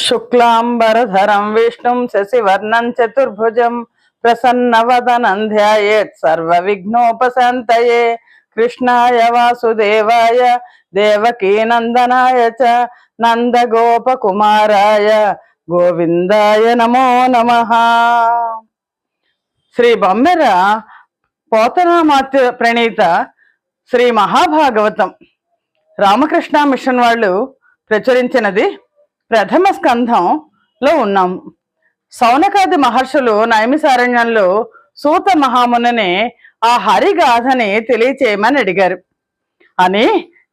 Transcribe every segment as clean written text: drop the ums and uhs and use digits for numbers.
శుక్లాంబరధరం విష్ణుం శశివర్ణం చతుర్భుజం ప్రసన్నవదనం ధ్యాయేత్ సర్వవిఘ్నోపశాంతయే. కృష్ణాయ వాసుదేవాయ దేవకీనందనాయ చ నందగోపకుమారాయ గోవిందాయ నమో నమః. శ్రీ బొమ్మెర పోతనామాత్య ప్రణీత శ్రీ మహాభాగవతం రామకృష్ణ మిషన్ వాళ్ళు ప్రచురించినది. ప్రథమ స్కంధంలో ఉన్నాము. సౌనకాది మహర్షులు నైమిసారణ్యంలో సూత మహామునిని ఆ హరిగాథని తెలియచేయమని అడిగారు అని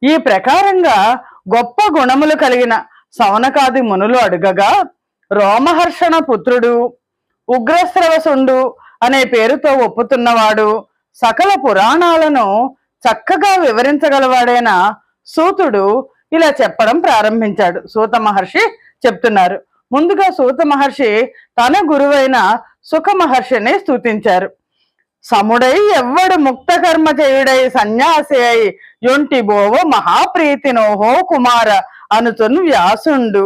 ఈ ప్రకారంగా గొప్ప గుణములు కలిగిన సౌనకాది మునులు అడుగగా, రోమహర్షణ పుత్రుడు, ఉగ్రశ్రవసుండు అనే పేరుతో ఒప్పుతున్నవాడు, సకల పురాణాలను చక్కగా వివరించగలవాడైన సూతుడు ఇలా చెప్పడం ప్రారంభించాడు. సూత మహర్షి చెప్తున్నారు. ముందుగా సూత మహర్షి తన గురువైన సుఖ మహర్షిని స్తుతించారు. సముడై ఎవ్వడు ముక్త కర్మ చేయుడై సన్యాసి అయి యొంటి బోవ మహాప్రీతినోహో కుమార అనుతున్ వ్యాసుండు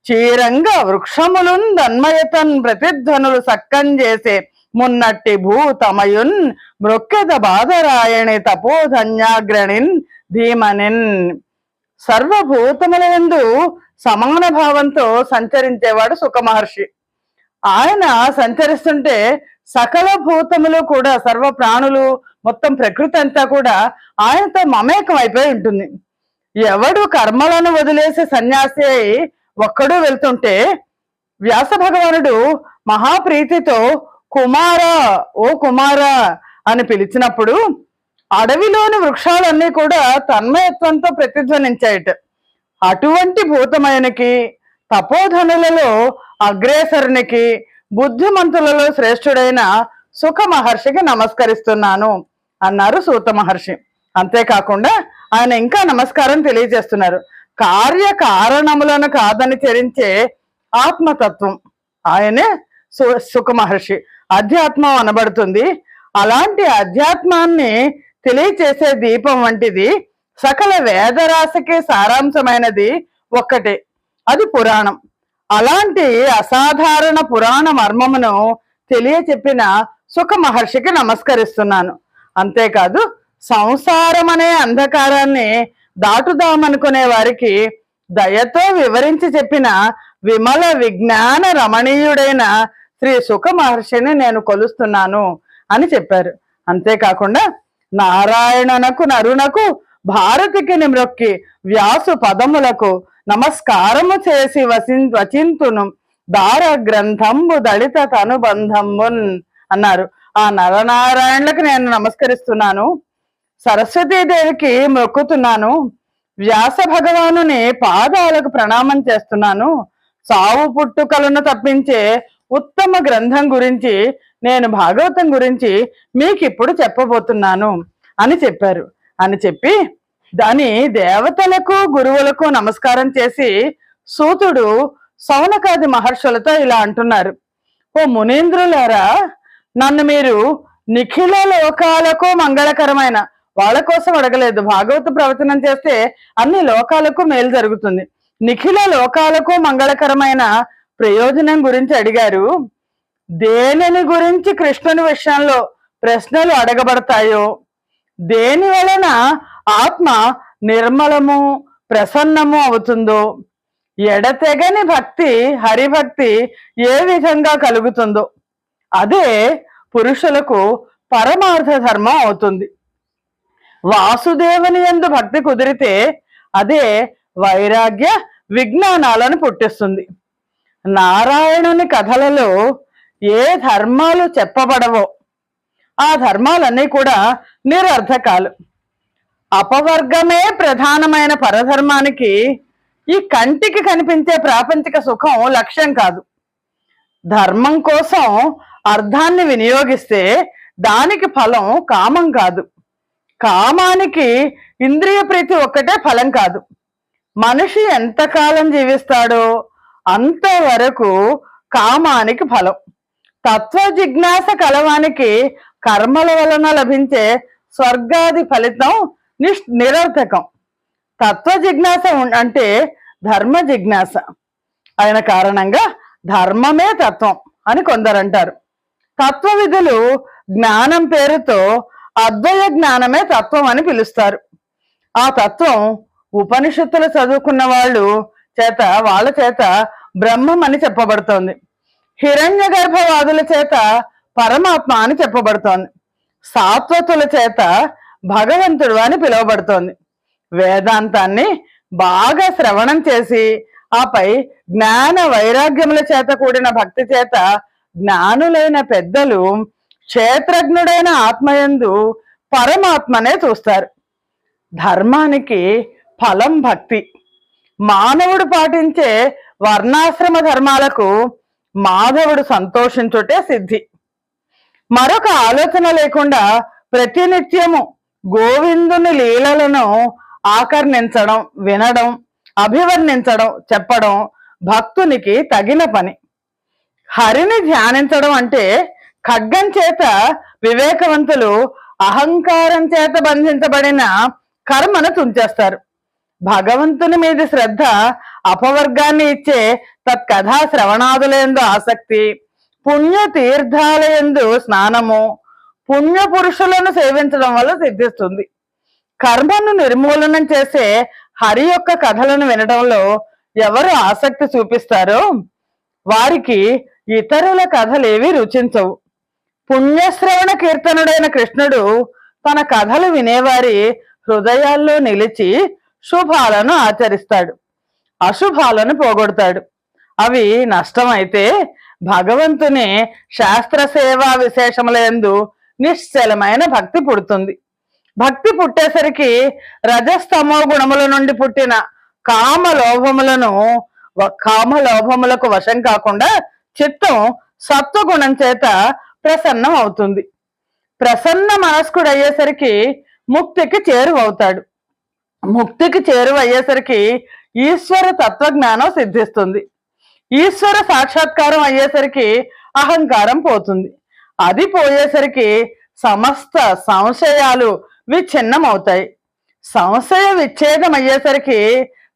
చీరంగ వృక్షములున్ దన్మయతన్ ప్రతిధ్వనులు సక్కం చేసే మున్నట్టి భూతమయున్ మృక్కెద బాధరాయణి తపోధన్యాగ్రణిన్ ధీమనిన్. సర్వభూతములందు సమాన భావంతో సంచరించేవాడు సుఖ మహర్షి. ఆయన సంచరిస్తుంటే సకల భూతములు కూడా, సర్వ ప్రాణులు, మొత్తం ప్రకృతి అంతా కూడా ఆయనతో మమేకం అయిపోయి ఉంటుంది. ఎవడు కర్మలను వదిలేసి సన్యాసి అయి ఒక్కడు వెళ్తుంటే వ్యాస భగవానుడు మహాప్రీతితో కుమారా, ఓ కుమారా అని పిలిచినప్పుడు అడవిలోని వృక్షాలన్నీ కూడా తన్మయత్వంతో ప్రతిధ్వనించాయట. అటువంటి భూతమయనికి, తపోధనులలో అగ్రేసరునికి, బుద్ధిమంతులలో శ్రేష్ఠుడైన సుఖ మహర్షికి నమస్కరిస్తున్నాను అన్నారు సూత మహర్షి. అంతేకాకుండా ఆయన ఇంకా నమస్కారం తెలియజేస్తున్నారు. కార్యకారణములను కాదని చరించే ఆత్మతత్వం ఆయనే సుఖ మహర్షి. అధ్యాత్మం అనబడుతుంది. అలాంటి అధ్యాత్మాన్ని తెలియచేసే దీపం వంటిది సకల వేదరాశికి సారాంశమైనది ఒక్కటే, అది పురాణం. అలాంటి అసాధారణ పురాణ మర్మమును తెలియచెప్పిన సుఖ మహర్షికి నమస్కరిస్తున్నాను. అంతేకాదు, సంసారం అనే అంధకారాన్ని దాటుదామనుకునే వారికి దయతో వివరించి చెప్పిన విమల విజ్ఞాన రమణీయుడైన శ్రీ సుఖ మహర్షిని నేను కొలుస్తున్నాను అని చెప్పారు. అంతేకాకుండా నారాయణనకు నరునకు భారతికి నిమ్రొక్కి వ్యాసు పదములకు నమస్కారము చేసి వచింతును దార గ్రంథంబు దళిత తనుబంధంబున్ అన్నారు. ఆ నరనారాయణులకు నేను నమస్కరిస్తున్నాను, సరస్వతీదేవికి మొక్కుతున్నాను, వ్యాస భగవానుని పాదాలకు ప్రణామం చేస్తున్నాను. సావు పుట్టుకలను తప్పించే ఉత్తమ గ్రంథం గురించి, నేను భాగవతం గురించి మీకు ఇప్పుడు చెప్పబోతున్నాను అని చెప్పారు. అని చెప్పి దాని దేవతలకు గురువులకు నమస్కారం చేసి సూతుడు సౌనకాది మహర్షులతో ఇలా అంటున్నారు. ఓ మునీంద్రులారా, నన్ను మీరు నిఖిల లోకాలకు మంగళకరమైన, వాళ్ళ కోసం అడగలేదు, భాగవత ప్రవచనం చేస్తే అన్ని లోకాలకు మేలు జరుగుతుంది, నిఖిల లోకాలకు మంగళకరమైన ప్రయోజనం గురించి అడిగారు. దేనిని గురించి కృష్ణుని విషయంలో ప్రశ్నలు అడగబడతాయో, దేని వలన ఆత్మ నిర్మలము ప్రసన్నము అవుతుందో, ఎడతెగని భక్తి హరిభక్తి ఏ విధంగా కలుగుతుందో అదే పురుషులకు పరమార్థ ధర్మం అవుతుంది. వాసుదేవుని యందు భక్తి కుదిరితే అదే వైరాగ్య విజ్ఞానాలను పుట్టిస్తుంది. నారాయణుని కథలలో ఏ ధర్మాలు చెప్పబడవో ఆ ధర్మాలన్నీ కూడా నిరర్థకాలు. అపవర్గమే ప్రధానమైన పరధర్మానికి ఈ కంటికి కనిపించే ప్రాపంచిక సుఖం లక్ష్యం కాదు. ధర్మం కోసం అర్థాన్ని వినియోగిస్తే దానికి ఫలం కామం కాదు. కామానికి ఇంద్రియ ప్రీతి ఒక్కటే ఫలం కాదు. మనిషి ఎంతకాలం జీవిస్తాడో అంతవరకు కామానికి ఫలం. తత్వ జిజ్ఞాస కలవానికి కర్మల వలన లభించే స్వర్గాది ఫలితం నిరర్థకం. తత్వ జిజ్ఞాస అంటే ధర్మ జిజ్ఞాస. అయిన కారణంగా ధర్మమే తత్వం అని కొందరంటారు. తత్వ విధులు జ్ఞానం పేరుతో అద్వయ జ్ఞానమే తత్వం అని పిలుస్తారు. ఆ తత్వం ఉపనిషత్తులు చదువుకున్న వాళ్ళ చేత బ్రహ్మం అని చెప్పబడుతోంది. హిరణ్య గర్భవాదుల చేత పరమాత్మ అని చెప్పబడుతోంది. సాత్వతుల చేత భగవంతుడు అని పిలువబడుతోంది. వేదాంతాన్ని బాగా శ్రవణం చేసి ఆపై జ్ఞాన వైరాగ్యముల చేత కూడిన భక్తి చేత జ్ఞానులైన పెద్దలు క్షేత్రజ్ఞుడైన ఆత్మయందు పరమాత్మనే చూస్తారు. ధర్మానికి ఫలం భక్తి. మానవుడు పాటించే వర్ణాశ్రమ ధర్మాలకు మాధవుడు సంతోషించుటే సిద్ధి. మరొక ఆలోచన లేకుండా ప్రతినిత్యము గోవిందుని లీలలను ఆకర్ణించడం, వినడం, అభివర్ణించడం, చెప్పడం భక్తునికి తగిన పని. హరిని ధ్యానించడం అంటే ఖడ్గం చేత వివేకవంతులు అహంకారం చేత బంధించబడిన కర్మను తుంచేస్తారు. భగవంతుని మీద శ్రద్ధ అపవర్గాన్ని ఇచ్చే తత్కథా శ్రవణాదులందు ఆసక్తి, పుణ్య తీర్థాలయందు స్నానము, పుణ్య పురుషులను సేవించడం వల్ల సిద్ధిస్తుంది. కర్మను నిర్మూలనం చేసే హరి యొక్క కథలను వినడంలో ఎవరు ఆసక్తి చూపిస్తారో వారికి ఇతరుల కథలేవి రుచించవు. పుణ్యశ్రవణ కీర్తనుడైన కృష్ణుడు తన కథలు వినేవారి హృదయాల్లో నిలిచి శుభాలను ఆచరిస్తాడు, అశుభాలను పోగొడతాడు. అవి నష్టమైతే భగవంతుని శాస్త్ర సేవా విశేషములందు నిశ్చలమైన భక్తి పుడుతుంది. భక్తి పుట్టేసరికి రజస్తమో గుణముల నుండి పుట్టిన కామలోభములకు వశం కాకుండా చిత్తం సత్వగుణం చేత ప్రసన్నం అవుతుంది. ప్రసన్న మనస్కుడు అయ్యేసరికి ముక్తికి చేరువవుతాడు. ముక్తికి చేరువయ్యేసరికి ఈశ్వర తత్వజ్ఞానం సిద్ధిస్తుంది. ఈశ్వర సాక్షాత్కారం అయ్యేసరికి అహంకారం పోతుంది. అది పోయేసరికి సమస్త సంశయాలు విచ్ఛిన్నమవుతాయి. సంశయ విచ్ఛేదం అయ్యేసరికి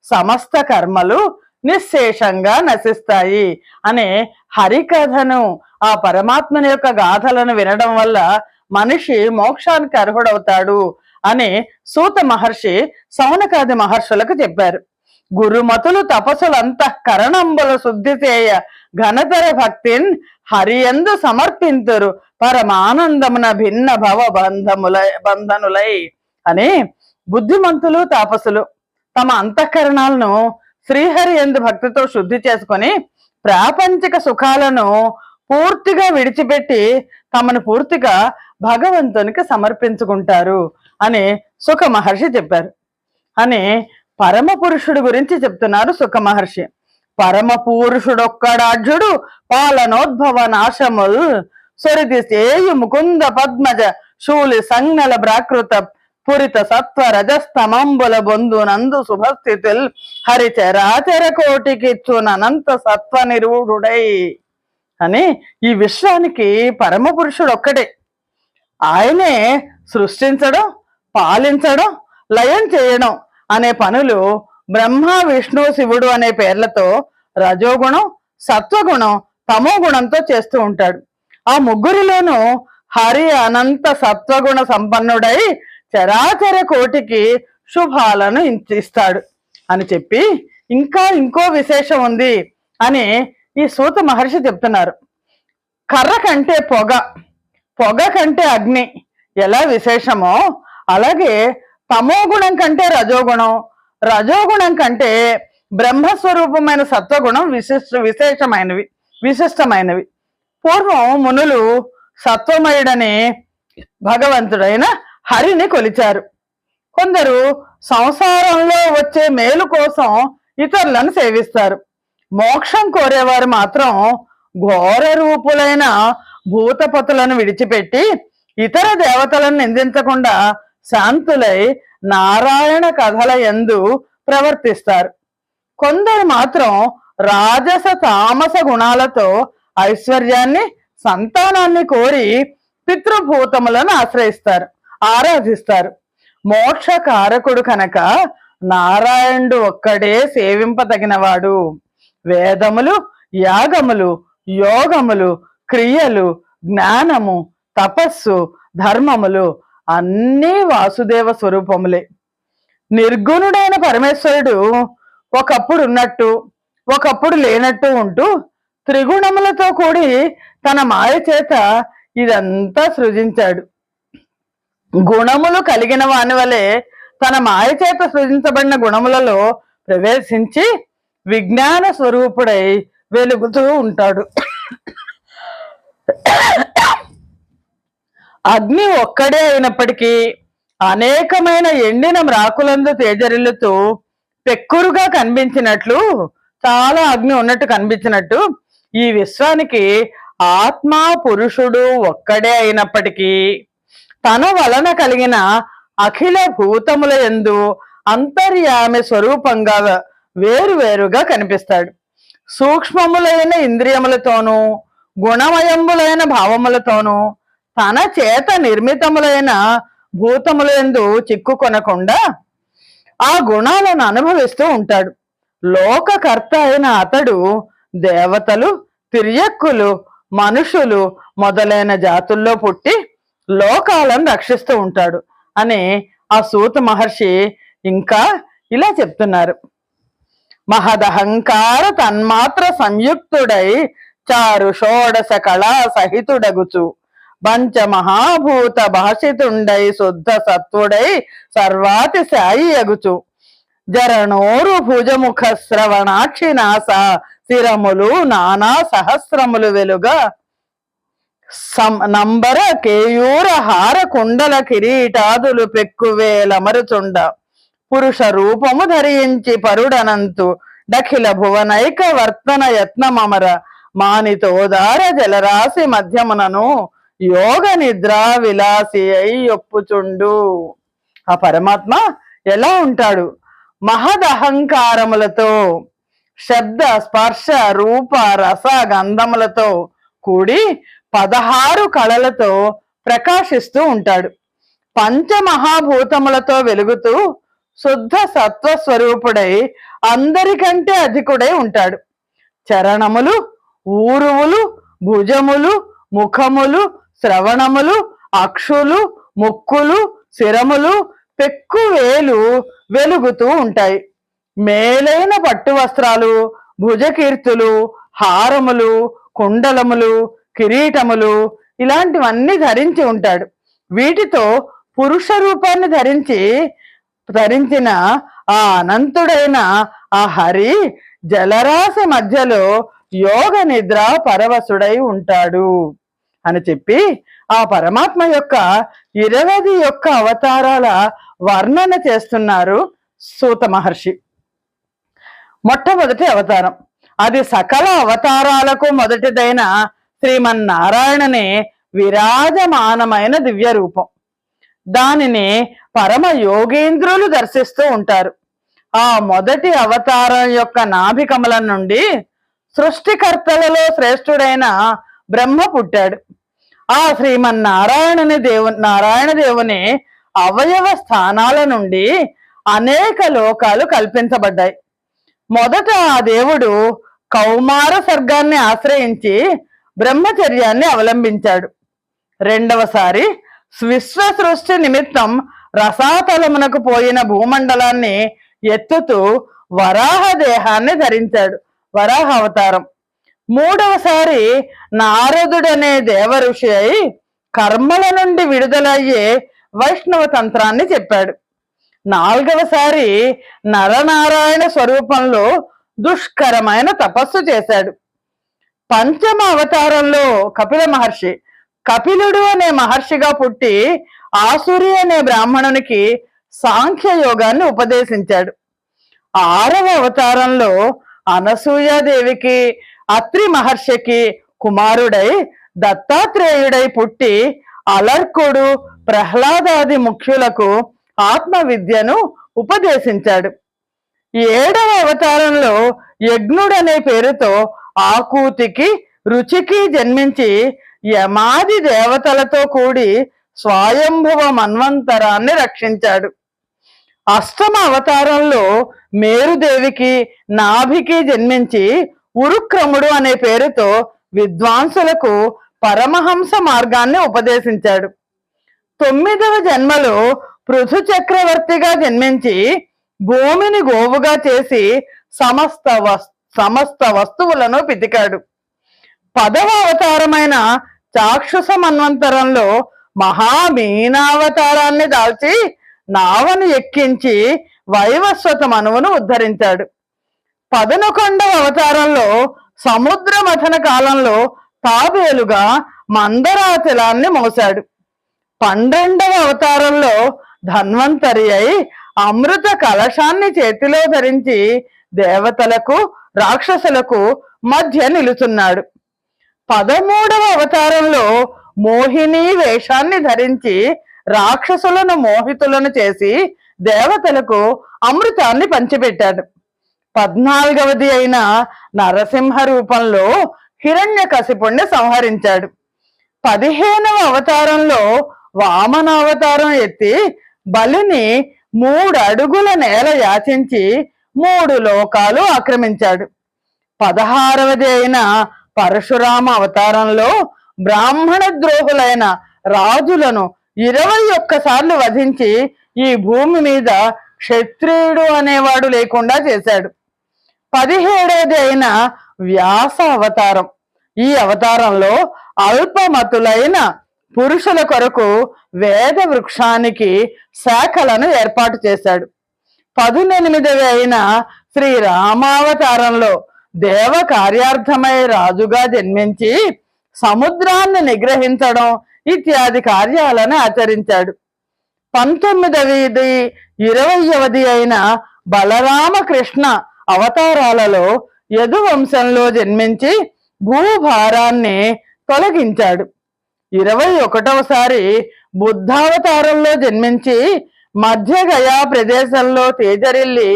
సమస్త కర్మలు నిశ్శేషంగా నశిస్తాయి అనే హరికథను, ఆ పరమాత్మని యొక్క గాథలను వినడం వల్ల మనిషి మోక్షానికి అర్హుడవుతాడు అని సూత మహర్షి సౌనకాది మహర్షులకు చెప్పారు. గురుమతులు తపస్సులంత కరణంబుల శుద్ధి చేయ ఘనతర భక్తిన్ హరియందు సమర్పింతురు పరమానందమున భిన్న భవ బంధనులై అని బుద్ధిమంతులు తాపసులు తమ అంతఃకరణాలను శ్రీహరి యందు భక్తితో శుద్ధి చేసుకొని ప్రాపంచిక సుఖాలను పూర్తిగా విడిచిపెట్టి తమను పూర్తిగా భగవంతునికి సమర్పించుకుంటారు అని సుఖ మహర్షి చెప్పారు. అని పరమ పురుషుడు గురించి చెప్తున్నారు సుఖ మహర్షి. పరమ పురుషుడొక్కడాఢ్యుడు పాలనోద్భవ నాశముల్ సొరిది సేయు ముకుంద పద్మజ శూలి సంజ్ఞల ప్రాకృత పురిత సత్వ రజస్తమంబుల బొందు నందు శుభస్థితిల్ హరిచరాచర కోటికిచ్చునంత సత్వ నిరూఢుడై అని ఈ విశ్వానికి పరమ పురుషుడు ఒక్కడే. ఆయనే సృష్టించడం, పాలించడం, లయం చేయడం అనే పనులు బ్రహ్మ, విష్ణు, శివుడు అనే పేర్లతో రజోగుణం, సత్వగుణం, తమో గుణంతో చేస్తూ ఉంటాడు. ఆ ముగ్గురిలోనూ హరి అనంత సత్వగుణ సంపన్నుడై చరాచర కోటికి శుభాలను ఇస్తాడు అని చెప్పి ఇంకో విశేషం ఉంది అని ఈ సూత మహర్షి చెప్తున్నారు. కర్ర కంటే పొగ, పొగ కంటే అగ్ని ఎలా విశేషమో అలాగే తమో గుణం కంటే రజోగుణం, రజోగుణం కంటే బ్రహ్మస్వరూపమైన సత్వగుణం విశిష్టమైనవి. పూర్వం మునులు సత్వమయుడని భగవంతుడైన హరిని కొలిచారు. కొందరు సంసారంలో వచ్చే మేలు కోసం ఇతరులను సేవిస్తారు. మోక్షం కోరేవారు మాత్రం ఘోర రూపులైన భూతపతులను విడిచిపెట్టి ఇతర దేవతలను నిందించకుండా శాంతులై నారాయణ కథల యందు ప్రవర్తిస్తారు. కొందరు మాత్రం రాజస తామస గుణాలతో ఐశ్వర్యాన్ని, సంతానాన్ని కోరి పితృభూతములను ఆరాధిస్తారు. మోక్ష కారకుడు కనుక నారాయణుడు ఒక్కడే సేవింపదగినవాడు. వేదములు, యాగములు, యోగములు, క్రియలు, జ్ఞానము, తపస్సు, ధర్మములు అన్నీ వాసుదేవ స్వరూపములే. నిర్గుణుడైన పరమేశ్వరుడు ఒకప్పుడు ఉన్నట్టు ఒకప్పుడు లేనట్టు ఉంటూ త్రిగుణములతో కూడి తన మాయ చేత ఇదంతా సృజించాడు. గుణములు కలిగిన వాని వలె తన మాయ చేత సృజించబడిన గుణములలో ప్రవేశించి విజ్ఞాన స్వరూపుడై వెలుగుతూ ఉంటాడు. అగ్ని ఒక్కడే అయినప్పటికీ అనేకమైన ఎండిన మ్రాకులందు తేజరిల్లుతూ పెక్కురుగా కనిపించినట్లు, చాలా అగ్ని ఉన్నట్టు కనిపించినట్టు ఈ విశ్వానికి ఆత్మ పురుషుడు ఒక్కడే అయినప్పటికీ తన వలన కలిగిన అఖిల భూతముల యందు అంతర్యామి స్వరూపంగా వేరువేరుగా కనిపిస్తాడు. సూక్ష్మములైన ఇంద్రియములతోనూ గుణమయములైన భావములతోనూ తన చేత నిర్మితములైన భూతములందు చిక్కుకొనకుండా ఆ గుణాలను అనుభవిస్తూ ఉంటాడు. లోకకర్త అయిన అతడు దేవతలు, తిర్యక్కులు, మనుషులు మొదలైన జాతుల్లో పుట్టి లోకాలను రక్షిస్తూ ఉంటాడు అని ఆ సూత మహర్షి ఇంకా ఇలా చెప్తున్నారు. మహదహంకార తన్మాత్ర సంయుక్తుడై చారు షోడశ కళా సహితుడగుచు పంచమహాభూత భాషితుండై శుద్ధ సత్వుడై సర్వాతి సాయి అగుచు జరణోరు భుజముఖ శ్రవణాక్షి నాస శిరములు నానా సహస్రములు వెలుగా నంబర కేయూర హార కుండల కిరీటాదులు పెక్కువేలమరుచుండ పురుష రూపము ధరించి పరుడనంతు దఖిల భువనైక వర్తన యత్నమమర మానితోదార జలరాశి మధ్యమునను యోగ నిద్రా విలాసి అయి ఒప్పుచుండు. ఆ పరమాత్మ ఎలా ఉంటాడు? మహదహంకారములతో, శబ్ద స్పర్శ రూప రస గంధములతో కూడి 16 కళలతో ప్రకాశిస్తూ ఉంటాడు. పంచమహాభూతములతో వెలుగుతూ శుద్ధ సత్వస్వరూపుడై అందరికంటే అధికుడై ఉంటాడు. చరణములు, ఊరువులు, భుజములు, ముఖములు, శ్రవణములు, అక్షులు, ముక్కులు, శిరములు, పెక్కువేలు వెలుగుతూ ఉంటాయి. మేలైన పట్టు వస్త్రాలు, భుజకీర్తులు, హారములు, కుండలములు, కిరీటములు ఇలాంటివన్నీ ధరించి ఉంటాడు. వీటితో పురుష రూపాన్ని ధరించిన ఆ అనంతుడైన ఆ హరి జలరాశి మధ్యలో యోగ నిద్ర పరవశుడై ఉంటాడు అని చెప్పి ఆ పరమాత్మ యొక్క 21 అవతారాల వర్ణన చేస్తున్నారు సూత మహర్షి. మొట్టమొదటి అవతారం, అది సకల అవతారాలకు మొదటిదైన శ్రీమన్నారాయణనే విరాజమానమైన దివ్య రూపం. దానిని పరమ యోగేంద్రులు దర్శిస్తూ ఉంటారు. ఆ మొదటి అవతారం యొక్క నాభికమలం నుండి సృష్టికర్తలలో శ్రేష్ఠుడైన బ్రహ్మ పుట్టాడు. ఆ నారాయణ దేవుని అవయవ స్థానాల నుండి అనేక లోకాలు కల్పించబడ్డాయి. మొదట ఆ దేవుడు కౌమార సర్గాన్ని ఆశ్రయించి బ్రహ్మచర్యాన్ని అవలంబించాడు. రెండవసారి విశ్వ సృష్టి నిమిత్తం రసాతలమునకు పోయిన భూమండలాన్ని ఎత్తుతూ వరాహ దేహాన్ని ధరించాడు, వరాహ అవతారం. మూడవసారి నారదుడనే దేవ ఋషి అయి కర్మల నుండి విడుదలయ్యే వైష్ణవ తంత్రాన్ని చెప్పాడు. నాలుగవసారి నరనారాయణ స్వరూపంలో దుష్కరమైన తపస్సు చేశాడు. పంచమ అవతారంలో కపిల మహర్షి, కపిలుడు అనే మహర్షిగా పుట్టి ఆసురి అనే బ్రాహ్మణునికి సాంఖ్యయోగాన్ని ఉపదేశించాడు. ఆరవ అవతారంలో అనసూయాదేవికి అత్రి మహర్షికి కుమారుడై దత్తాత్రేయుడై పుట్టి అలర్కుడు ప్రహ్లాదాది ముఖ్యులకు ఆత్మ విద్యను ఉపదేశించాడు. ఏడవ అవతారంలో యజ్ఞుడనే పేరుతో ఆకూతికి రుచికి జన్మించి యమాది దేవతలతో కూడి స్వయంభువ మన్వంతరాన్ని రక్షించాడు. అష్టమ అవతారంలో మేరుదేవికి నాభికి జన్మించి ఉరుక్రముడు అనే పేరుతో విద్వాంసులకు పరమహంస మార్గాన్ని ఉపదేశించాడు. 9వ జన్మలో పృథు చక్రవర్తిగా జన్మించి భూమిని గోవుగా చేసి సమస్త వస్తువులను పితికాడు. 10వ అవతారమైన చాక్షుష మన్వంతరంలో మహామీనావతారాన్ని దాల్చి నావను ఎక్కించి వైవస్వత మనువును ఉద్ధరించాడు. 11వ అవతారంలో సముద్ర మథన కాలంలో తాబేలుగా మందరాచలాన్ని మోశాడు. 12వ అవతారంలో ధన్వంతరి అయి అమృత కలశాన్ని చేతిలో ధరించి దేవతలకు రాక్షసులకు మధ్య నిలుచున్నాడు. 13వ అవతారంలో మోహిని వేషాన్ని ధరించి రాక్షసులను మోహితులను చేసి దేవతలకు అమృతాన్ని పంచిపెట్టాడు. 14వది అయిన నరసింహ రూపంలో హిరణ్యకశిపుణ్ణి సంహరించాడు. 15వ అవతారంలో వామన అవతారం ఎత్తి బలిని 3 అడుగుల నేల యాచించి 3 లోకాలు ఆక్రమించాడు. 16వది అయిన పరశురామ అవతారంలో బ్రాహ్మణ ద్రోహులైన రాజులను 21 సార్లు వధించి ఈ భూమి మీద క్షత్రియుడు అనేవాడు లేకుండా చేశాడు. 17వది అయిన వ్యాస అవతారం. ఈ అవతారంలో అల్పమతులైన పురుషుల కొరకు వేద వృక్షానికి శాఖలను ఏర్పాటు చేశాడు. 18వది అయిన శ్రీరామావతారంలో దేవ కార్యార్థమై రాజుగా జన్మించి సముద్రాన్ని నిగ్రహించడం ఇత్యాది కార్యాలను ఆచరించాడు. 19వది 20వది అయిన బలరామకృష్ణ అవతారాలలో యదు వంశంలో జన్మించి భూభారాన్ని తొలగించాడు. 21వసారి బుద్ధావతారంలో జన్మించి మధ్య గయా ప్రదేశంలో తేజరిల్లి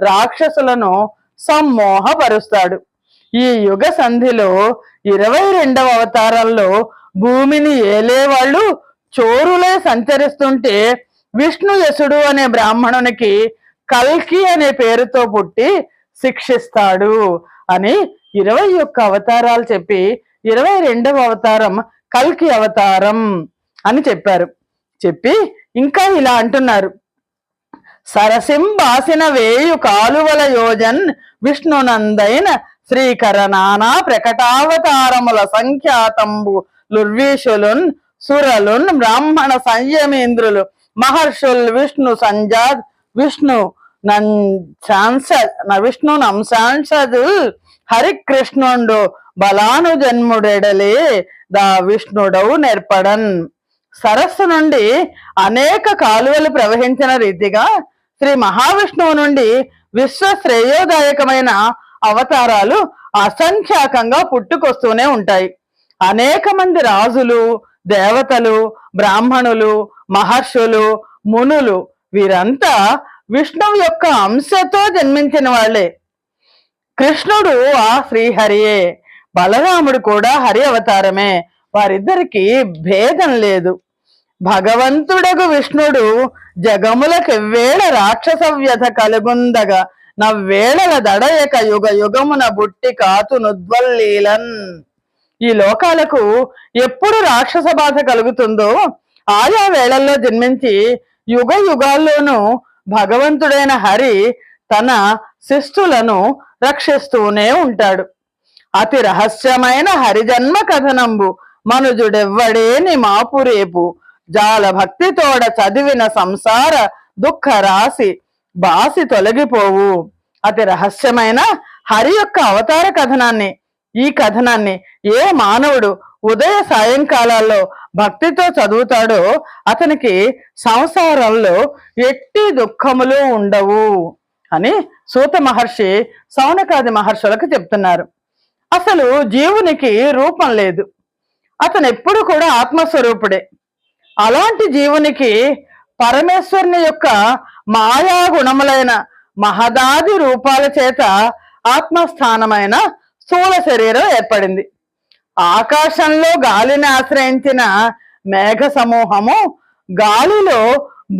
రాక్షసులను సమ్మోహపరుస్తాడు. ఈ యుగ సంధిలో 22వ అవతారంలో భూమిని ఏలేవాళ్ళు చోరులే సంచరిస్తుంటే విష్ణుయసుడు అనే బ్రాహ్మణునికి కల్కి అనే పేరుతో పుట్టి శిక్షిస్తాడు అని 21 అవతారాలు చెప్పి 22వ అవతారం కల్కి అవతారం అని చెప్పారు. చెప్పి ఇంకా ఇలా అంటున్నారు: సరసింబాసిన వేయు కాలువల యోజన్ విష్ణునందైన శ్రీకర నానా ప్రకటావతారముల సంఖ్యాతంబు లుర్వీషులున్ సురలున్ బ్రాహ్మణ సంయమేంద్రులు మహర్షుల్ విష్ణు నంశాంసదు హరికృష్ణుండు బలాను జన్ముడెడలే దా విష్ణుడవు నేర్పడన్. సరస్సు నుండి అనేక కాలువలు ప్రవహించిన రీతిగా శ్రీ మహావిష్ణువు నుండి విశ్వ శ్రేయోదాయకమైన అవతారాలు అసంఖ్యాకంగా పుట్టుకొస్తూనే ఉంటాయి. అనేక మంది రాజులు, దేవతలు, బ్రాహ్మణులు, మహర్షులు, మునులు వీరంతా విష్ణువు యొక్క అంశతో జన్మించిన వాళ్లే. కృష్ణుడు ఆ శ్రీహరియే, బలరాముడు కూడా హరి అవతారమే. వారిద్దరికి భేదం లేదు. భగవంతుడగు విష్ణుడు జగములకెవ్వేళ రాక్షస వ్యధ కలుగుందగా నవ్వేళల దడయక యుగ యుగమున బుట్టి కాతు నుద్వల్లీలన్. ఈ లోకాలకు ఎప్పుడు రాక్షస బాధ కలుగుతుందో ఆయా వేళల్లో జన్మించి యుగ యుగాల్లోనూ భగవంతుడైన హరి తన శిష్టులను రక్షిస్తూనే ఉంటాడు. అతి రహస్యమైన హరిజన్మ కథనంబు మనుజుడెవ్వడేని మాపురేపు జాల భక్తితోడ చదివిన సంసార దుఃఖ రాసి బాసి తొలగిపోవు. అతి రహస్యమైన హరి యొక్క అవతార కథనాన్ని, ఈ కథనాన్ని ఏ మానవుడు ఉదయ సాయంకాలాల్లో భక్తితో చదువుతాడో అతనికి సంసారంలో ఎట్టి దుఃఖములు ఉండవు అని సూత మహర్షి సౌనకాది మహర్షులకు చెప్తున్నారు. అసలు జీవునికి రూపం లేదు, అతను ఎప్పుడు కూడా ఆత్మస్వరూపుడే. అలాంటి జీవునికి పరమేశ్వరుని యొక్క మాయా గుణములైన మహదాది రూపాల చేత ఆత్మస్థానమైన స్థూల శరీరం ఏర్పడింది. ఆకాశంలో గాలిని ఆశ్రయించిన మేఘ సమూహము, గాలిలో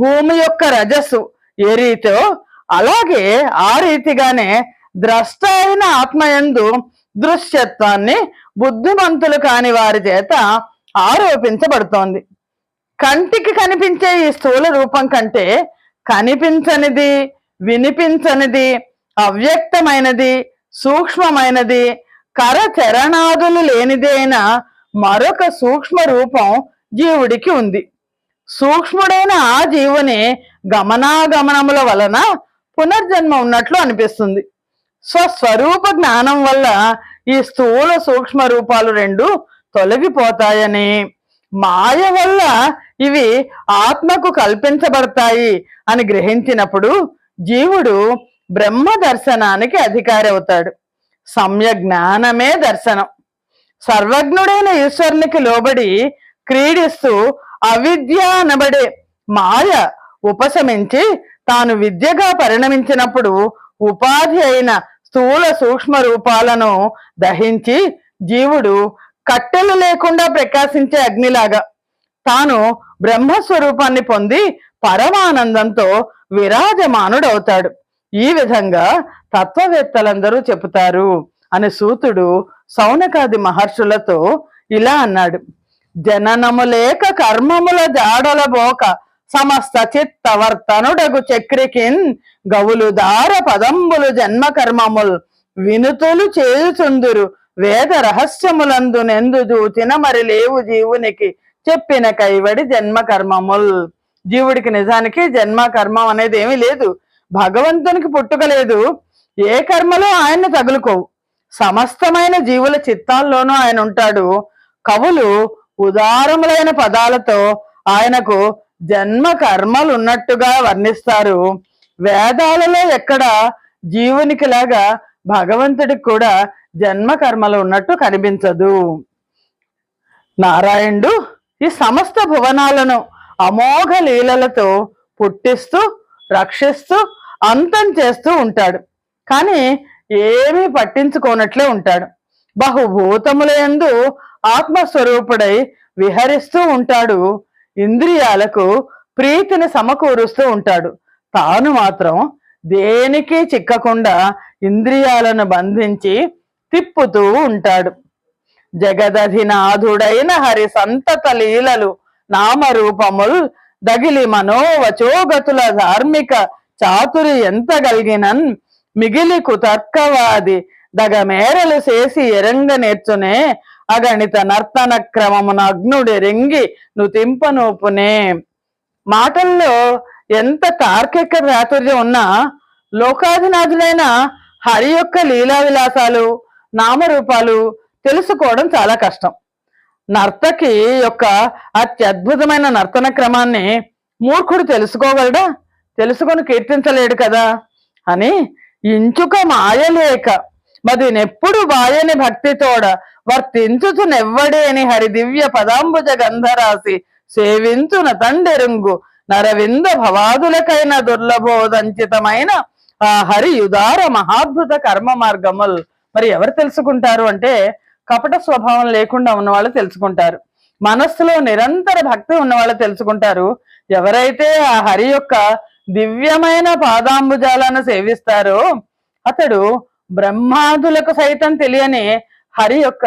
భూమి యొక్క రజస్సు ఏ రీతో అలాగే ఆ రీతిగానే ద్రష్ట అయిన ఆత్మయందు దృశ్యత్వాన్ని బుద్ధిమంతులు కాని వారి చేత ఆరోపించబడుతోంది. కంటికి కనిపించే ఈ స్థూల రూపం కంటే కనిపించనిది, వినిపించనిది, అవ్యక్తమైనది, సూక్ష్మమైనది, కరచరణాదులు లేనిది అయిన మరొక సూక్ష్మ రూపం జీవుడికి ఉంది. సూక్ష్ముడైన ఆ జీవుని గమనాగమనముల వలన పునర్జన్మ ఉన్నట్లు అనిపిస్తుంది. స్వస్వరూప జ్ఞానం వల్ల ఈ స్థూల సూక్ష్మ రూపాలు రెండు తొలగిపోతాయని, మాయ వల్ల ఇవి ఆత్మకు కల్పించబడతాయి అని గ్రహించినప్పుడు జీవుడు బ్రహ్మ దర్శనానికి అధికారి అవుతాడు. సమ్య జ్ఞానమే దర్శనం. సర్వజ్ఞుడైన ఈశ్వరునికి లోబడి క్రీడిస్తూ అవిద్య అనబడే మాయ ఉపశమించి తాను విద్యగా పరిణమించినప్పుడు ఉపాధి అయిన స్థూల సూక్ష్మ రూపాలను దహించి జీవుడు కట్టెలు లేకుండా ప్రకాశించే అగ్నిలాగా తాను బ్రహ్మస్వరూపాన్ని పొంది పరమానందంతో విరాజమానుడవుతాడు. ఈ విధంగా తత్వవేత్తలందరూ చెబుతారు అని సూతుడు సౌనకాది మహర్షులతో ఇలా అన్నాడు. జననము లేక కర్మముల జాడలబోక సమస్త చిత్తవర్తనుడగు చక్రికిన్ గవులు దార పదంబులు జన్మ కర్మముల్ వినుతులు చేయుచుందురు వేద రహస్యములందు నెందు చూచిన మరి లేవు జీవునికి చెప్పిన కైవడి జన్మ కర్మముల్. జీవుడికి నిజానికి జన్మ కర్మం అనేది ఏమీ లేదు. భగవంతునికి పుట్టుక లేదు. ఏ కర్మలో ఆయన్ని తగులుకోవు. సమస్తమైన జీవుల చిత్తాల్లోనూ ఆయన ఉంటాడు. కవులు ఉదారములైన పదాలతో ఆయనకు జన్మ కర్మలు ఉన్నట్టుగా వర్ణిస్తారు. వేదాలలో ఎక్కడ జీవునికి లాగా భగవంతుడికి కూడా జన్మ కర్మలు ఉన్నట్టు కనిపించదు. నారాయణుడు ఈ సమస్త భువనాలను అమోఘ లీలలతో పుట్టిస్తూ రక్షిస్తూ అంతం చేస్తూ ఉంటాడు. కానీ ఏమీ పట్టించుకోనట్లే ఉంటాడు. బహుభూతములందు ఆత్మస్వరూపుడై విహరిస్తూ ఉంటాడు. ఇంద్రియాలకు ప్రీతిని సమకూరుస్తూ ఉంటాడు. తాను మాత్రం దేనికి చిక్కకుండా ఇంద్రియాలను బంధించి తిప్పుతూ ఉంటాడు. జగదధినాథుడైన హరి సంతత లీలలు నామరూపముల్ దగిలి మనోవచోగతుల ధార్మిక చాతురి ఎంత గలిగినన్ మిగిలి కుతర్కవాది దగమేరలు చేసి ఎరంగ నేర్చునే అగణిత నర్తన క్రమమున అగ్నుడి రెంగి నుతింపనూపునే. మాటల్లో ఎంత తార్కిక చాతుర్యం ఉన్నా లోకాధినాథులైన హరి యొక్క లీలా విలాసాలు నామరూపాలు తెలుసుకోవడం చాలా కష్టం. నర్తకి యొక్క అత్యద్భుతమైన నర్తన క్రమాన్ని మూర్ఖుడు తెలుసుకోగలడా? తెలుసుకొని కీర్తించలేడు కదా అని ఇంచుక మాయలేక మదినెప్పుడు బాయని భక్తితోడ వర్తించుచు నెవ్వడేని హరి దివ్య పదాంబుజ గంధరాశి సేవించున తండెరుంగు నరవింద భవాదులకైన దుర్లభోదంచితమైన ఆ హరి యుదార మహాద్భుత కర్మ మార్గముల్. మరి ఎవరు తెలుసుకుంటారు అంటే కపట స్వభావం లేకుండా ఉన్నవాళ్ళు తెలుసుకుంటారు. మనస్సులో నిరంతర భక్తి ఉన్నవాళ్ళు తెలుసుకుంటారు. ఎవరైతే ఆ హరి యొక్క దివ్యమైన పాదాంబుజాలను సేవిస్తారో అతడు బ్రహ్మాదులకు సైతం తెలియని హరి యొక్క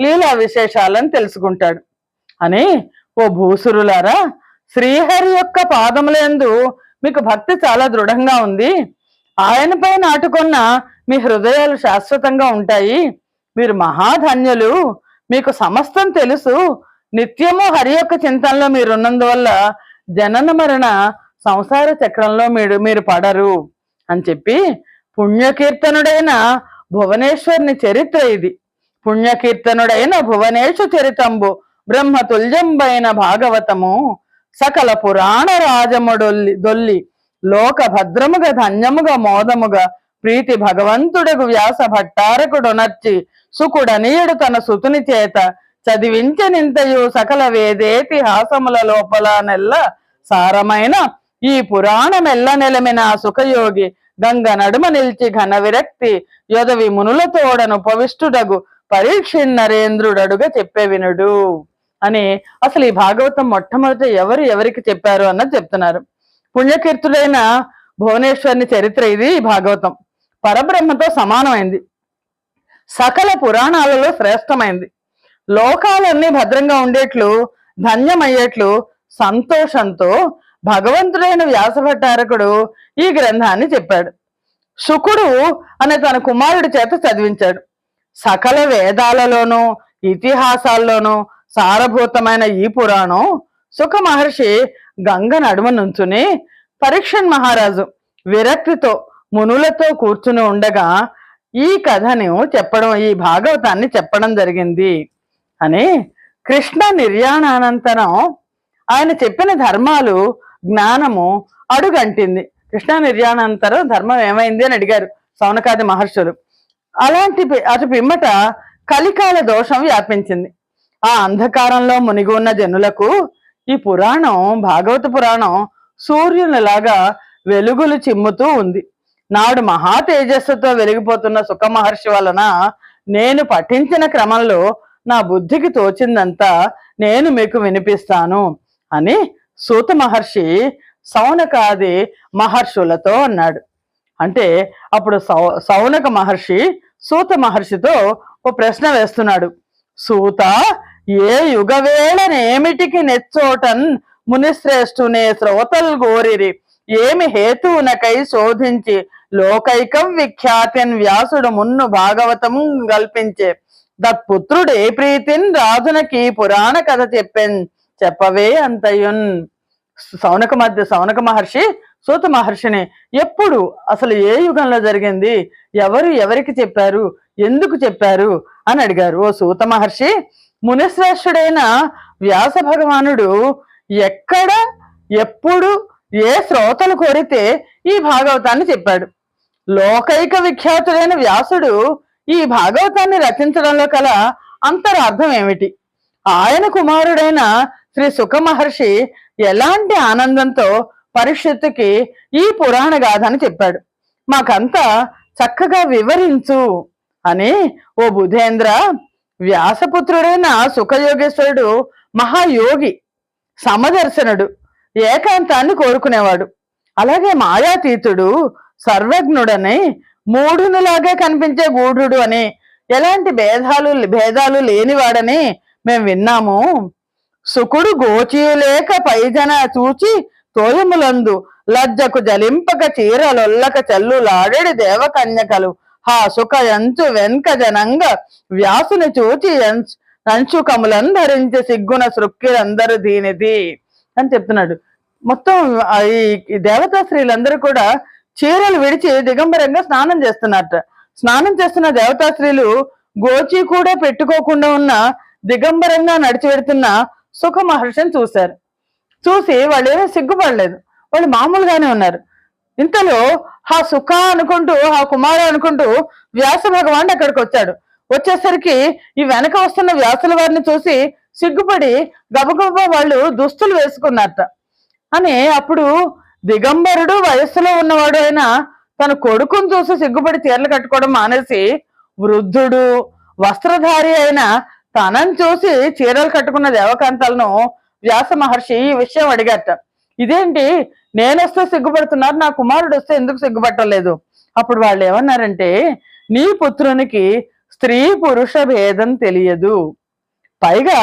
లీలా విశేషాలను తెలుసుకుంటాడు అని. ఓ భూసురులారా, శ్రీహరి యొక్క పాదములందు మీకు భక్తి చాలా దృఢంగా ఉంది. ఆయనపై నాటుకున్న మీ హృదయాలు శాశ్వతంగా ఉంటాయి. మీరు మహాధన్యులు. మీకు సమస్తం తెలుసు. నిత్యము హరి యొక్క చింతనలో మీరున్నందువల్ల జనన మరణ సంసార చక్రంలో మీరు పడరు అని చెప్పి పుణ్యకీర్తనుడైన భువనేశ్వరుని చరిత్ర ఇది. పుణ్యకీర్తనుడైన భువనేశ చరితంబు బ్రహ్మతుల్యంబైన భాగవతము సకల పురాణ రాజముడొల్లి లోక భద్రముగా ధన్యముగా మోదముగా ప్రీతి భగవంతుడగు వ్యాస భట్టారకుడొనర్చి సుకుడనీయుడు తన సుతుని చేత చదివించనింతయు సకల వేదేతిహాసముల లోపల నెల్ల సారమైన ఈ పురాణమెల్ల నెలమిన సుఖయోగి గంగ నడుమ నిల్చి ఘన విరక్తి యొదవి మునులతోడను పవిష్టుడగు పరీక్షిన్నరేంద్రుడడుగా చెప్పే వినుడు అని. అసలు ఈ భాగవతం మొట్టమొదట ఎవరికి చెప్పారు అన్నది చెప్తున్నారు. పుణ్యకీర్తుడైన భువనేశ్వరుని చరిత్ర ఇది. భాగవతం పరబ్రహ్మతో సమానమైంది, సకల పురాణాలలో శ్రేష్టమైంది. లోకాలన్నీ భద్రంగా ఉండేట్లు, ధన్యమయ్యేట్లు సంతోషంతో భగవంతుడైన వ్యాసభట్టారకుడు ఈ గ్రంథాన్ని చెప్పాడు. శుకుడు అనే తన కుమారుడి చేత చదివించాడు. సకల వేదాలలోనూ ఇతిహాసాల్లోనూ సారభూతమైన ఈ పురాణం శుక మహర్షి గంగ నడుమ నుంచుని పరీక్షన్ మహారాజు విరక్తితో మునులతో కూర్చుని ఉండగా ఈ కథను చెప్పడం, ఈ భాగవతాన్ని చెప్పడం జరిగింది అని. కృష్ణ నిర్యాణానంతరం ఆయన చెప్పిన ధర్మాలు, జ్ఞానము అడుగంటింది. కృష్ణ నిర్యాణానంతరం ధర్మం ఏమైంది అని అడిగారు సౌనకాది మహర్షులు. అటు పిమ్మట కలికాల దోషం వ్యాపించింది. ఆ అంధకారంలో మునిగి ఉన్న జనులకు ఈ పురాణం, భాగవత పురాణం సూర్యునిలాగా వెలుగులు చిమ్ముతూ ఉంది. నాడు మహా తేజస్సుతో వెలిగిపోతున్న సుఖ మహర్షి వలన నేను పఠించిన క్రమంలో నా బుద్ధికి తోచిందంతా నేను మీకు వినిపిస్తాను అని సూత మహర్షి సౌనకాది మహర్షులతో అన్నాడు. అంటే అప్పుడు సౌనక మహర్షి సూత మహర్షితో ఓ ప్రశ్న వేస్తున్నాడు. సూత, ఏ యుగవేళనేమిటికి నెచ్చోటన్ మునిశ్రేష్ఠునే శ్రోతల్ గోరిరి, ఏమి హేతువునకై శోధించి లోకైకం విఖ్యాతిన్ వ్యాసుడు మున్ను భాగవతం కల్పించే, దత్పుత్రుడే ప్రీతిన్ రాజునకి పురాణ కథ చెప్పవే అంతయున్. సౌనక మహర్షి సూత మహర్షిని ఎప్పుడు, అసలు ఏ యుగంలో జరిగింది, ఎవరికి చెప్పారు, ఎందుకు చెప్పారు అని అడిగారు. ఓ సూత మహర్షి, మునిశ్రేష్ఠుడైన వ్యాస భగవానుడు ఎక్కడ, ఎప్పుడు, ఏ శ్రోతలు కోరితే ఈ భాగవతాన్ని చెప్పాడు. లోకైక విఖ్యాతుడైన వ్యాసుడు ఈ భాగవతాన్ని రచించడంలో కల అంతరార్థం ఏమిటి? ఆయన కుమారుడైన శ్రీ సుఖ మహర్షి ఎలాంటి ఆనందంతో పరీక్షిత్తుకి ఈ పురాణ గాథని చెప్పాడు, మాకంతా చక్కగా వివరించు అని. ఓ బుధేంద్ర, వ్యాసపుత్రుడైన సుఖయోగేశ్వరుడు మహాయోగి, సమదర్శనుడు, ఏకాంతాన్ని కోరుకునేవాడు. అలాగే మాయాతీతుడు, సర్వజ్ఞుడని, మూఢునిలాగే కనిపించే గూఢుడు అని, ఎలాంటి భేదాలు లేనివాడని మేము విన్నాము. సుకుడు గోచీయులేక పైజన చూచి తోయములందు లజ్జకు జలింపక చీరలొల్లక చెల్లులాడెడి దేవకన్యకలు హా సుఖ ఎంచు వెన్క జనంగ వ్యాసుని చూచి అంచుకములను ధరించి సిగ్గున సృక్కిలందరూ దీనిది అని చెప్తున్నాడు. మొత్తం ఈ దేవతా స్త్రీలందరూ కూడా చీరలు విడిచి దిగంబరంగా స్నానం చేస్తున్నారట. స్నానం చేస్తున్న దేవతా స్త్రీలు గోచి కూడా పెట్టుకోకుండా ఉన్న దిగంబరంగా నడిచి పెడుతున్న సుఖ మహర్షిని చూశారు. చూసి వాళ్ళు ఏమీ సిగ్గుపడలేదు, వాళ్ళు మామూలుగానే ఉన్నారు. ఇంతలో ఆ సుఖ అనుకుంటూ, ఆ కుమారు అనుకుంటూ వ్యాస భగవానుడు అక్కడికి వచ్చాడు. వచ్చేసరికి ఈ వెనక వస్తున్న వ్యాసుల వారిని చూసి సిగ్గుపడి గబగబా వాళ్ళు దుస్తులు వేసుకున్నారట. అని అప్పుడు దిగంబరుడు, వయస్సులో ఉన్నవాడు అయినా తన కొడుకును చూసి సిగ్గుపడి చీరలు కట్టుకోవడం మానేసి, వృద్ధుడు వస్త్రధారి అయిన తనని చూసి చీరలు కట్టుకున్న దేవకాంతాలను వ్యాస మహర్షి ఈ విషయం అడిగారట. ఇదేంటి, నేనొస్తే సిగ్గుపడుతున్నారు, నా కుమారుడు వస్తే ఎందుకు సిగ్గుపట్టలేదు? అప్పుడు వాళ్ళు ఏమన్నారంటే, నీ పుత్రునికి స్త్రీ పురుష భేదం తెలియదు, పైగా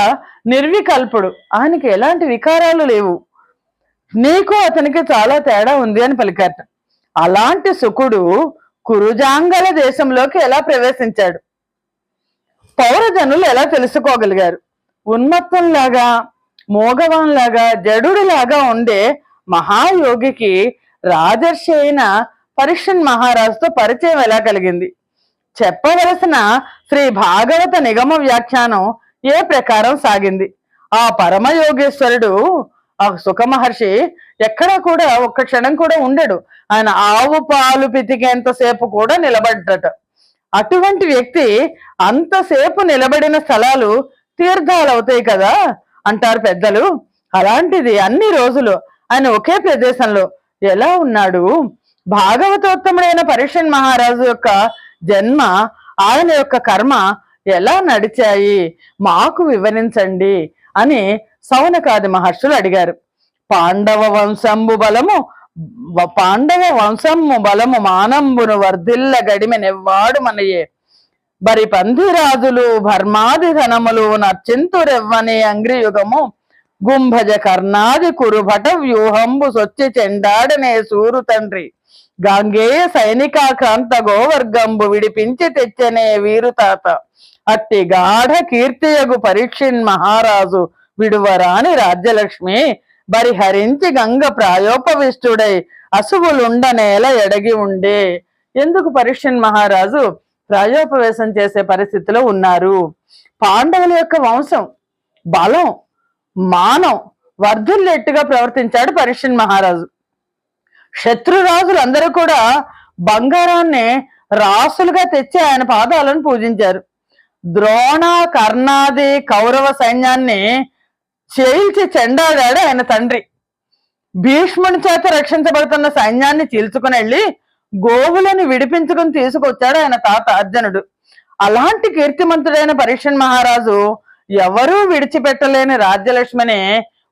నిర్వికల్పుడు, ఆయనకి ఎలాంటి వికారాలు లేవు, నీకు అతనికి చాలా తేడా ఉంది అని పలికారట. అలాంటి సుకుడు కురుజాంగల దేశంలోకి ఎలా ప్రవేశించాడు? పౌరజనులు ఎలా తెలుసుకోగలిగారు? ఉన్మత్తంలాగా, మోగవాన్లాగా, జడుడిలాగా ఉండే మహాయోగికి రాజర్షి అయిన పరీక్షన్ మహారాజుతో పరిచయం ఎలా కలిగింది? చెప్పవలసిన శ్రీ భాగవత నిగమ వ్యాఖ్యానం ఏ ప్రకారం సాగింది? ఆ పరమయోగేశ్వరుడు, ఆ సుఖ మహర్షి ఎక్కడా కూడా ఒక్క క్షణం కూడా ఉండడు. ఆయన ఆవు పాలు పితికేంతసేపు కూడా నిలబడ్డట. అటువంటి వ్యక్తి అంతసేపు నిలబడిన స్థలాలు తీర్థాలు అవుతాయి కదా అంటారు పెద్దలు. అలాంటిది అన్ని రోజులు ఆయన ఒకే ప్రదేశంలో ఎలా ఉన్నాడు? భాగవతోత్తముడైన పరీక్షన్ మహారాజు యొక్క జన్మ, ఆయన యొక్క కర్మ ఎలా నడిచాయి మాకు వివరించండి అని సౌనకాది మహర్షులు అడిగారు. పాండవ వంశంబు బలము పాండవ వంశము బలము మానంబును వర్ధిల్ల గడిమెనెవ్వాడు మనయే బరి పందిరాజులు భర్మాది ధనములు నర్చింతురెవ్వని అంగ్రియుగము గుంభజ కర్ణాది కురుభట వ్యూహంబు సొచ్చి చెండాడనే సూరు తండ్రి గాంగేయ సైనికాక్రాంత గోవర్గంబు విడిపించి తెచ్చనే వీరుతాత అట్టి గాఢ కీర్తియగు పరీక్షిన్ మహారాజు విడువరాని రాజ్యలక్ష్మి బరిహరించి గంగ ప్రాయోపవిష్టుడై అసువులుండనేల ఎడగి ఉండే. ఎందుకు పరీక్షిన్ మహారాజు ప్రాయోపవేశం చేసే పరిస్థితిలో ఉన్నారు? పాండవుల యొక్క వంశం బలం మానం వర్ధిల్లెట్టుగా ప్రవర్తించాడు పరీక్షిన్ మహారాజు. శత్రురాజులందరూ కూడా బంగారాన్ని రాసులుగా తెచ్చి ఆయన పాదాలను పూజించారు. ద్రోణ కర్ణాది కౌరవ సైన్యాన్ని చీల్చి చెండాడాడు ఆయన తండ్రి. భీష్ముని చేత రక్షించబడుతున్న సైన్యాన్ని చీల్చుకుని వెళ్ళి గోవులను విడిపించుకుని తీసుకొచ్చాడు ఆయన తాత అర్జునుడు. అలాంటి కీర్తిమంతుడైన పరీక్షణ్ మహారాజు ఎవరూ విడిచిపెట్టలేని రాజ్యలక్ష్మిని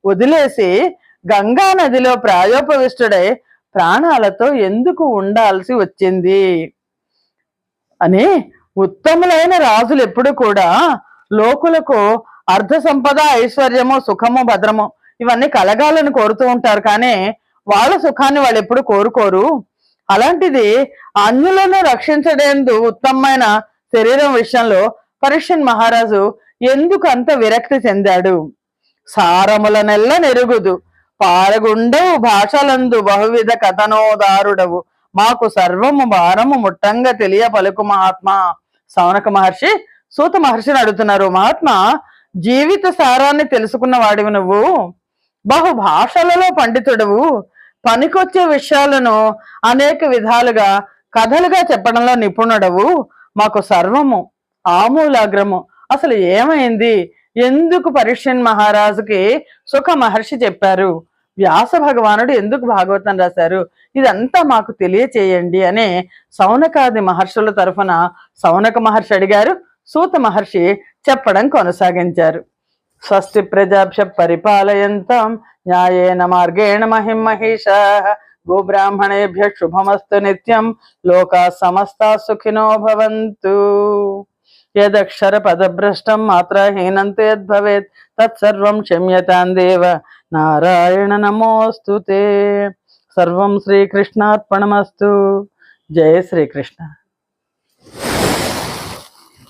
వదిలేసి గంగా నదిలో ప్రాయోపవిష్టుడై ప్రాణాలతో ఎందుకు ఉండాల్సి వచ్చింది అని ఉత్తములైన రాజులు ఎప్పుడు కూడా లోకులకు అర్ధ సంపద ఐశ్వర్యము సుఖము భద్రము ఇవన్నీ కలగాలని కోరుతూ ఉంటారు, కానీ వాళ్ళ సుఖాన్ని వాళ్ళు ఎప్పుడు కోరుకోరు. అలాంటిది అన్యులను రక్షించడేందు ఉత్తమమైన శరీరం విషయంలో పరీక్షణ్ మహారాజు ఎందుకు అంత విరక్తి చెందాడు? సారములనెల్ల నెరుగుదు పారగుండవు భాషలందు బహువిధ కథనోదారుడవు మాకు సర్వము భారము ముట్టంగా తెలియ పలుకు మహాత్మా. సౌనక మహర్షి సూత మహర్షిని అడుగుతున్నారు, మహాత్మా జీవిత సారాన్ని తెలుసుకున్న వాడివి నువ్వు, బహు భాషలలో పండితుడవు, పనికొచ్చే విషయాలను అనేక విధాలుగా కథలుగా చెప్పడంలో నిపుణుడవు, మాకు సర్వము ఆమూలాగ్రము అసలు ఏమైంది, ఎందుకు పరీక్షణ్ మహారాజుకి సుఖ మహర్షి చెప్పారు, వ్యాస భగవానుడు ఎందుకు భాగవతం రాశారు, ఇదంతా మాకు తెలియచేయండి అని సౌనకాది మహర్షుల తరఫున సౌనక మహర్షి అడిగారు. సూత మహర్షి చెప్పడం కొనసాగించారు. స్వస్తి ప్రజాభ్య పరిపాలయంతాం న్యాయేన మార్గేణ మహిం మహిషాః గోబ్రాహ్మణేభ్య శుభమస్తు నిత్యం లోకా సమస్తా సుఖినో భవంతు. యదక్షర పదభ్రష్టం మాత్రహీనం యద్భవేత్ తత్సర్వం క్షమ్యతాం దేవ నారాయణ నమోస్తుతే. సర్వం శ్రీకృష్ణార్పణమస్తు. జయ శ్రీకృష్ణ.